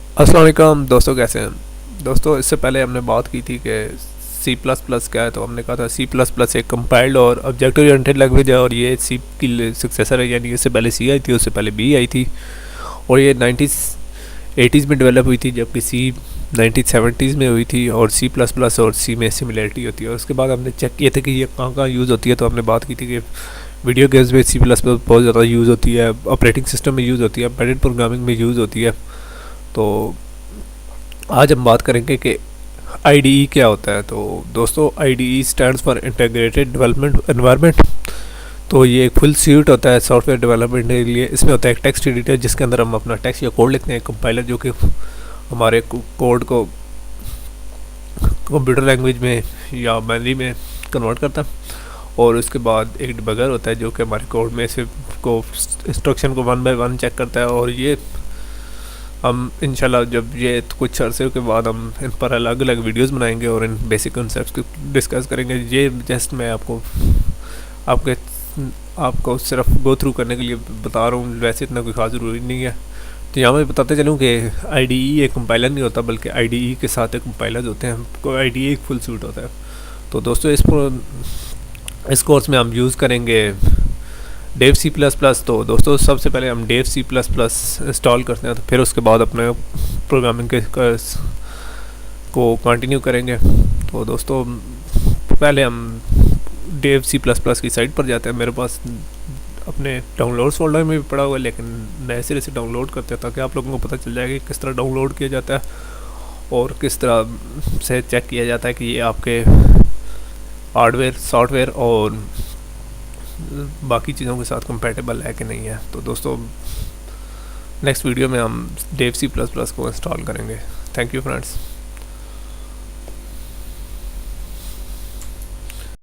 अस्सलाम वालेकुम दोस्तों, कैसे हैं दोस्तों। इससे पहले हमने बात की थी कि सी प्लस प्लस क्या है। तो हमने कहा था सी प्लस प्लस एक कंपाइल्ड और ऑब्जेक्ट ओरिएंटेड लैंग्वेज है और ये सी की सक्सेसर है, यानी इससे पहले सी आई थी, उससे पहले बी आई थी और ये 1980s में डेवलप हुई थी, जबकि सी 1970s में हुई थी। और सी प्लस प्लस और सी में सिमिलरिटी होती है। और उसके बाद हमने चेक किया था कि ये कहाँ कहाँ यूज़ होती है। तो हमने बात की थी कि वीडियो गेम्स में सी प्लस प्लस बहुत ज़्यादा यूज़ होती है, ऑपरेटिंग सिस्टम में यूज़ होती है, एम्बेडेड प्रोग्रामिंग में यूज़ होती है। तो आज हम बात करेंगे कि आईडीई क्या होता है। तो दोस्तों, IDE stands for integrated development environment. तो ये एक फुल सूट होता है सॉफ्टवेयर डेवलपमेंट के लिए। इसमें होता है एक टेक्स्ट एडिटर जिसके अंदर हम अपना टेक्स्ट या कोड लिखते हैं, कंपाइलर जो कि हमारे कोड को कंप्यूटर लैंग्वेज में या मैनरी में कन्वर्ट करता है। और उसके बाद एक डिबगर होता है जो कि हमारे कोड में से को इंस्ट्रक्शन को वन बाय वन चेक करता है। और ये हम इंशाल्लाह जब ये कुछ अरसे के बाद हम इन पर अलग अलग वीडियोस बनाएंगे और इन बेसिक कॉन्सेप्ट्स को डिस्कस करेंगे। ये जस्ट मैं आपके आपको सिर्फ गो थ्रू करने के लिए बता रहा हूँ, वैसे इतना कोई खास ज़रूरी नहीं है। तो यहाँ मैं बताते चलूँ कि आईडीई एक कंपाइलर नहीं होता, बल्कि आईडीई के साथ एक कंपाइलर होते हैं। आईडीई एक फुल सूट होता है। तो दोस्तों, इस कोर्स में हम यूज़ करेंगे डेव सी प्लस प्लस। तो दोस्तों, सबसे पहले हम Dev C plus plus install करते हैं, तो फिर उसके बाद अपने प्रोग्रामिंग के को कंटिन्यू करेंगे। तो दोस्तों, पहले हम डेव सी प्लस प्लस की साइट पर जाते हैं। मेरे पास अपने डाउनलोड्स फोल्डर में भी पड़ा हुआ है, लेकिन नए सिरे से डाउनलोड करते हैं ताकि आप लोगों को पता चल जाएगा कि किस तरह डाउनलोड किया जाता है और किस तरह से चेक किया जाता है कि ये आपके हार्डवेयर, सॉफ्टवेयर और बाकी चीज़ों के साथ कंपेटेबल है कि नहीं है। तो दोस्तों, नेक्स्ट वीडियो में हम डेव सी प्लस प्लस को इंस्टॉल करेंगे। Thank you friends.